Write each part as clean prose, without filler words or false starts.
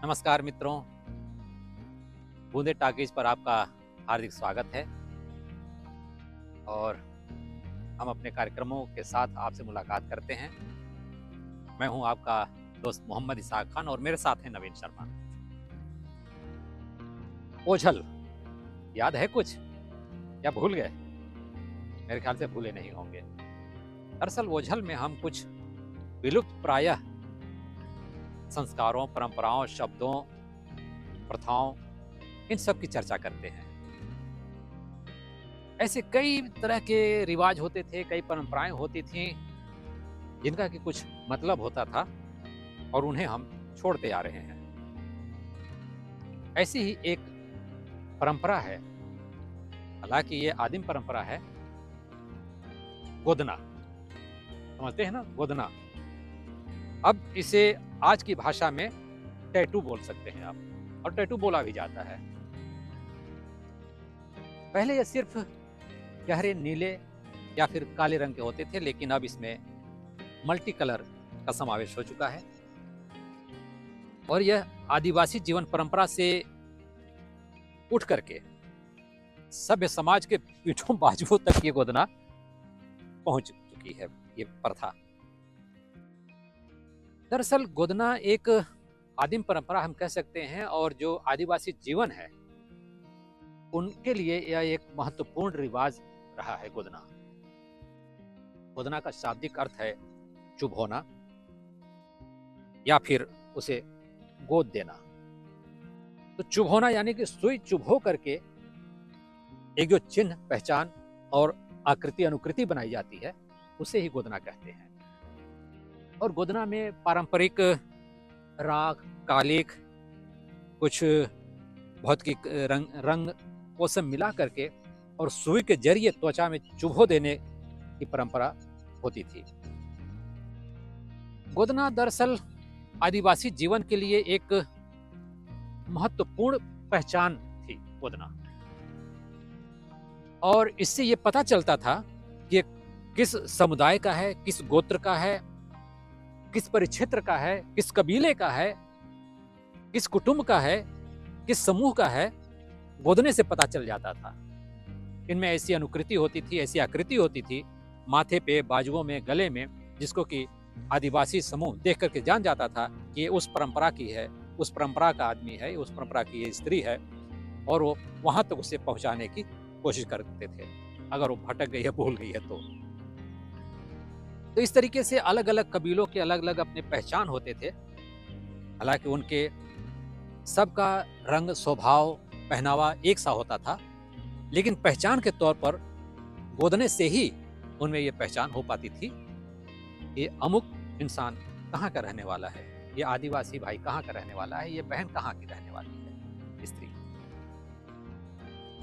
नमस्कार मित्रों, बूंदे टॉकीज पर आपका हार्दिक स्वागत है। और हम अपने कार्यक्रमों के साथ आपसे मुलाकात करते हैं। मैं हूं आपका दोस्त मोहम्मद इसाक खान और मेरे साथ हैं नवीन शर्मा। ओझल याद है कुछ या भूल गए? मेरे ख्याल से भूले नहीं होंगे। दरअसल ओझल में हम कुछ विलुप्त प्रायः संस्कारों, परंपराओं, शब्दों, प्रथाओं, इन सब की चर्चा करते हैं। ऐसे कई तरह के रिवाज होते थे, कई परंपराएं होती थीं जिनका कि कुछ मतलब होता था और उन्हें हम छोड़ते आ रहे हैं। ऐसी ही एक परंपरा है, हालांकि ये आदिम परंपरा है, गोदना। समझते हैं ना, गोदना। अब इसे आज की भाषा में टैटू बोल सकते हैं आप, और टैटू बोला भी जाता है। पहले ये सिर्फ गहरे नीले या फिर काले रंग के होते थे, लेकिन अब इसमें मल्टी कलर का समावेश हो चुका है। और यह आदिवासी जीवन परंपरा से उठ करके सभ्य समाज के पीठों बाजुओं तक ये गोदना पहुंच चुकी है, ये प्रथा। दरअसल गोदना एक आदिम परंपरा हम कह सकते हैं, और जो आदिवासी जीवन है उनके लिए यह एक महत्वपूर्ण रिवाज रहा है। गोदना गोदना का शाब्दिक अर्थ है चुभ होना या फिर उसे गोद देना। तो चुभ होना यानी कि सुई चुभो करके एक जो चिन्ह, पहचान और आकृति अनुकृति बनाई जाती है, उसे ही गोदना कहते हैं। और गोदना में पारंपरिक राग, कालिख, कुछ भौतिक रंग वो सब मिला करके और सुई के जरिए त्वचा में चुभो देने की परंपरा होती थी। गोदना दरअसल आदिवासी जीवन के लिए एक महत्वपूर्ण पहचान थी। गोदना, और इससे ये पता चलता था कि किस समुदाय का है, किस गोत्र का है, किस परिक्षेत्र का है, किस कबीले का है, किस कुटुंब का है, किस समूह का है, गोदने से पता चल जाता था। इनमें ऐसी अनुकृति होती थी, ऐसी आकृति होती थी माथे पे, बाजुओं में, गले में, जिसको कि आदिवासी समूह देख करके जान जाता था कि ये उस परंपरा की है, उस परंपरा का आदमी है, उस परंपरा की ये स्त्री है, और वो वहां तक उसे पहुंचाने की कोशिश करते थे अगर वो भटक गई है, भूल गई है तो इस तरीके से अलग अलग कबीलों के अलग अलग अपने पहचान होते थे। हालांकि उनके सबका रंग, स्वभाव, पहनावा एक सा होता था, लेकिन पहचान के तौर पर गोदने से ही उनमें ये पहचान हो पाती थी कि अमुक इंसान कहाँ का रहने वाला है, ये आदिवासी भाई कहाँ का रहने वाला है, ये बहन कहाँ की रहने वाली है, स्त्री।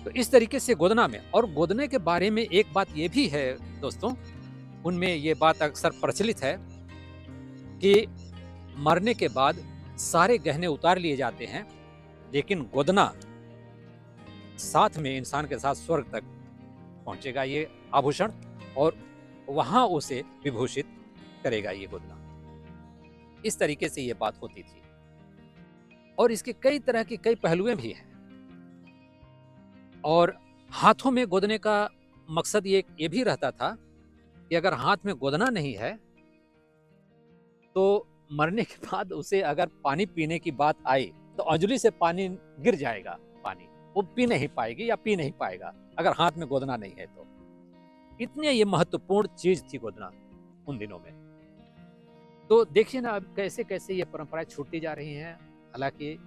तो इस तरीके से गोदना में, और गोदने के बारे में एक बात ये भी है दोस्तों, उनमें ये बात अक्सर प्रचलित है कि मरने के बाद सारे गहने उतार लिए जाते हैं, लेकिन गोदना साथ में इंसान के साथ स्वर्ग तक पहुंचेगा ये आभूषण, और वहां उसे विभूषित करेगा ये गोदना। इस तरीके से ये बात होती थी, और इसके कई तरह के कई पहलुएं भी हैं। और हाथों में गोदने का मकसद ये भी रहता था कि अगर हाथ में गोदना नहीं है तो मरने के बाद उसे अगर पानी पीने की बात आई तो अंजलि से पानी गिर जाएगा, पानी वो पी नहीं पाएगी या पी नहीं पाएगा अगर हाथ में गोदना नहीं है तो। इतने ये महत्वपूर्ण चीज थी गोदना उन दिनों में। तो देखिए ना अब कैसे कैसे ये परंपराएं छूटती जा रही हैं। हालांकि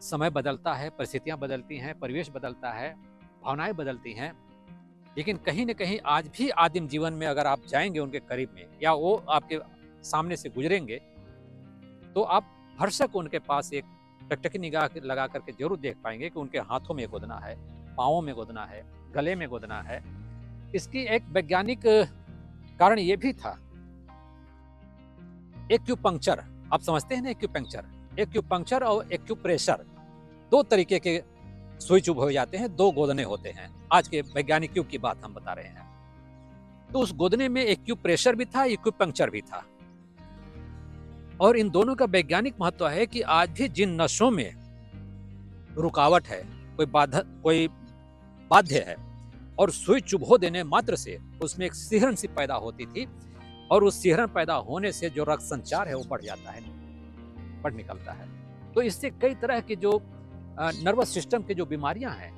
समय बदलता है, परिस्थितियां बदलती हैं, परिवेश बदलता है, भावनाएं बदलती हैं, लेकिन कहीं न कहीं आज भी आदिम जीवन में अगर आप जाएंगे उनके करीब में, या वो आपके सामने से गुजरेंगे, तो आप भरसक उनके पास एक टकटकी निगाह लगा करके जरूर देख पाएंगे कि उनके हाथों में गोदना है, पाँवों में गोदना है, गले में गोदना है। इसकी एक वैज्ञानिक कारण ये भी था। एक्यूपंक्चर, आप समझते हैं ना, एक्यूपंक्चर और एक्यूप्रेशर, दो तरीके के सुई चुभ हो जाते हैं, दो गोदने होते हैं। आज के वैज्ञानिक युग की बात हम बता रहे हैं। तो उस गोदने में एक्यूप्रेशर भी था, एक्यूपंक्चर भी था। और इन दोनों का वैज्ञानिक महत्व है कि आज भी जिन नसों में रुकावट है, कोई बाध्य है, और सुई चुभो देने मात्र से उसमें एक सिहरन सी पैदा होती थी, और उस सिहरन पैदा होने से जो रक्त संचार है वो बढ़ जाता है, बढ़ निकलता है। तो इससे कई तरह की जो नर्वस सिस्टम की जो बीमारियां हैं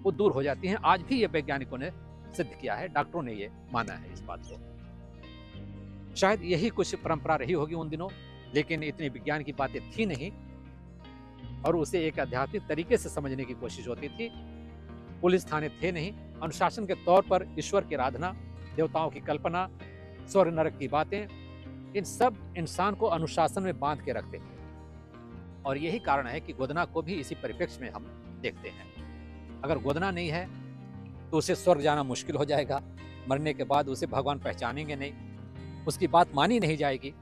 वो दूर हो जाती हैं। आज भी ये वैज्ञानिकों ने सिद्ध किया है, डॉक्टरों ने ये माना है इस बात को। शायद यही कुछ परंपरा रही होगी उन दिनों, लेकिन इतनी विज्ञान की बातें थी नहीं, और उसे एक आध्यात्मिक तरीके से समझने की कोशिश होती थी। पुलिस थाने थे नहीं, अनुशासन के तौर पर ईश्वर की आराधना, देवताओं की कल्पना, स्वर्ग नरक की बातें, इन सब इंसान को अनुशासन में बांध के रखते थे। और यही कारण है कि गोदना को भी इसी परिप्रेक्ष्य में हम देखते हैं। अगर गोदना नहीं है तो उसे स्वर्ग जाना मुश्किल हो जाएगा, मरने के बाद उसे भगवान पहचानेंगे नहीं, उसकी बात मानी नहीं जाएगी।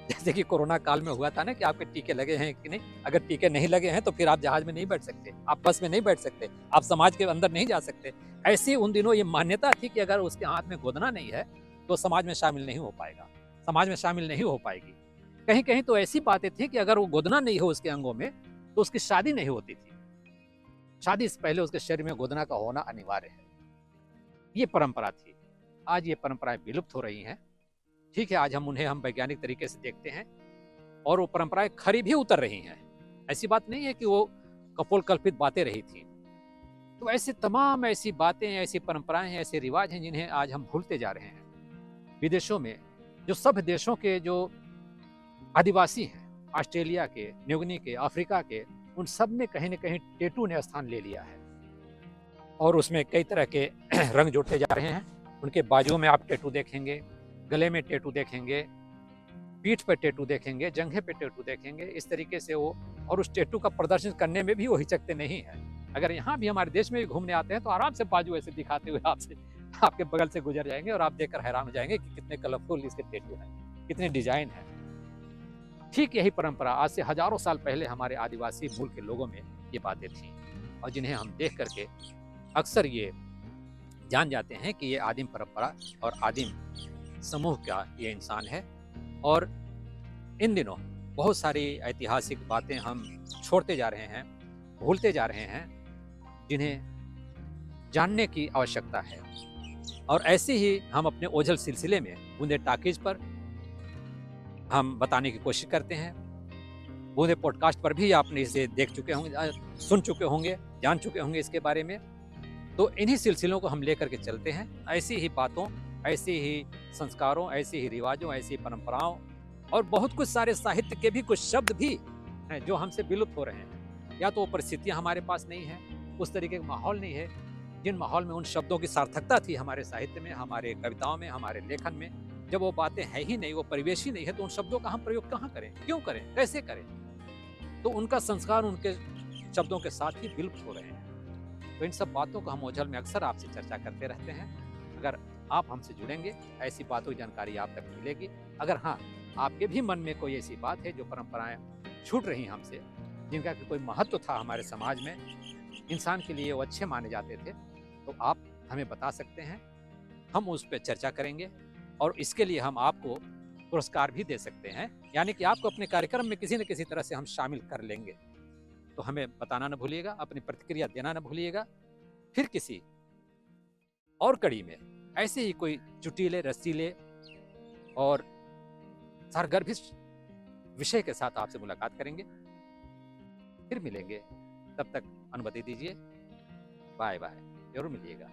जैसे कि कोरोना काल में हुआ था ना कि आपके टीके लगे हैं कि नहीं, अगर टीके नहीं लगे हैं तो फिर आप जहाज में नहीं बैठ सकते, आप बस में नहीं बैठ सकते, आप समाज के अंदर नहीं जा सकते। ऐसी उन दिनों ये मान्यता थी कि अगर उसके हाथ में गोदना नहीं है तो समाज में शामिल नहीं हो पाएगा, समाज में शामिल नहीं हो पाएगी। कहीं कहीं तो ऐसी बातें थी कि अगर वो गोदना नहीं हो उसके अंगों में तो उसकी शादी नहीं होती थी, शादी से पहले उसके शरीर में गोदना का होना अनिवार्य है। ये परंपरा थी। आज ये परंपराएं विलुप्त हो रही हैं। ठीक है, आज हम उन्हें वैज्ञानिक तरीके से देखते हैं और वो परंपराएं खरी भी उतर रही हैं। ऐसी बात नहीं है कि वो कपोल कल्पित बातें रही थी। तो ऐसे तमाम ऐसी बातें, ऐसी परंपराएं हैं, ऐसे रिवाज हैं जिन्हें आज हम भूलते जा रहे हैं। विदेशों में जो सभ्य देशों के जो आदिवासी हैं, ऑस्ट्रेलिया के, न्यूगिनी के, अफ्रीका के, उन सब में कहीं न कहीं टैटू ने स्थान ले लिया है, और उसमें कई तरह के रंग जोड़ते जा रहे हैं। उनके बाजुओं में आप टैटू देखेंगे, गले में टैटू देखेंगे, पीठ पर टैटू देखेंगे, जंघे पे टैटू देखेंगे। इस तरीके से वो, और उस टैटू का प्रदर्शन करने में भी वो हिचकते नहीं हैं। अगर यहाँ भी हमारे देश में भी घूमने आते हैं तो आराम से बाजू ऐसे दिखाते हुए आपके बगल से गुजर जाएंगे, और आप देखकर हैरान हो जाएंगे कि कितने कलरफुल इसके टैटू हैं, कितने डिजाइन हैं। ठीक यही परंपरा आज से हजारों साल पहले हमारे आदिवासी मूल के लोगों में ये बातें थी, और जिन्हें हम देख करके अक्सर ये जान जाते हैं कि ये आदिम परंपरा और आदिम समूह का ये इंसान है। और इन दिनों बहुत सारी ऐतिहासिक बातें हम छोड़ते जा रहे हैं, भूलते जा रहे हैं, जिन्हें जानने की आवश्यकता है। और ऐसे ही हम अपने ओझल सिलसिले में बूंदे टॉकीज पर हम बताने की कोशिश करते हैं। बूंदे पॉडकास्ट पर भी आपने इसे देख चुके होंगे, सुन चुके होंगे, जान चुके होंगे इसके बारे में। तो इन्हीं सिलसिलों को हम लेकर के चलते हैं, ऐसी ही बातों, ऐसे ही संस्कारों, ऐसे ही रिवाजों, ऐसी परंपराओं, और बहुत कुछ सारे साहित्य के भी कुछ शब्द भी हैं जो हमसे विलुप्त हो रहे हैं। या तो वो परिस्थितियाँ हमारे पास नहीं है, उस तरीके का माहौल नहीं है जिन माहौल में उन शब्दों की सार्थकता थी हमारे साहित्य में, हमारे कविताओं में, हमारे लेखन में। जब वो बातें है ही नहीं, वो परिवेश ही नहीं है, तो उन शब्दों का हम प्रयोग कहाँ करें, क्यों करें, कैसे करें? तो उनका संस्कार उनके शब्दों के साथ ही विलुप्त हो रहे हैं। तो इन सब बातों को हम ओझल में अक्सर आपसे चर्चा करते रहते हैं। अगर आप हमसे जुड़ेंगे, ऐसी बातों की जानकारी आप तक मिलेगी। अगर हाँ, आपके भी मन में कोई ऐसी बात है जो परंपराएं छूट रही हमसे, जिनका कोई महत्व था हमारे समाज में, इंसान के लिए वो अच्छे माने जाते थे, तो आप हमें बता सकते हैं। हम उस पर चर्चा करेंगे, और इसके लिए हम आपको पुरस्कार भी दे सकते हैं, यानी कि आपको अपने कार्यक्रम में किसी न किसी तरह से हम शामिल कर लेंगे। तो हमें बताना न भूलिएगा, अपनी प्रतिक्रिया देना न भूलिएगा। फिर किसी और कड़ी में ऐसे ही कोई चुटीले, रसीले और सारगर्भित विषय के साथ आपसे मुलाकात करेंगे। फिर मिलेंगे, तब तक अनुमति दीजिए। बाय बाय, जरूर मिलिएगा।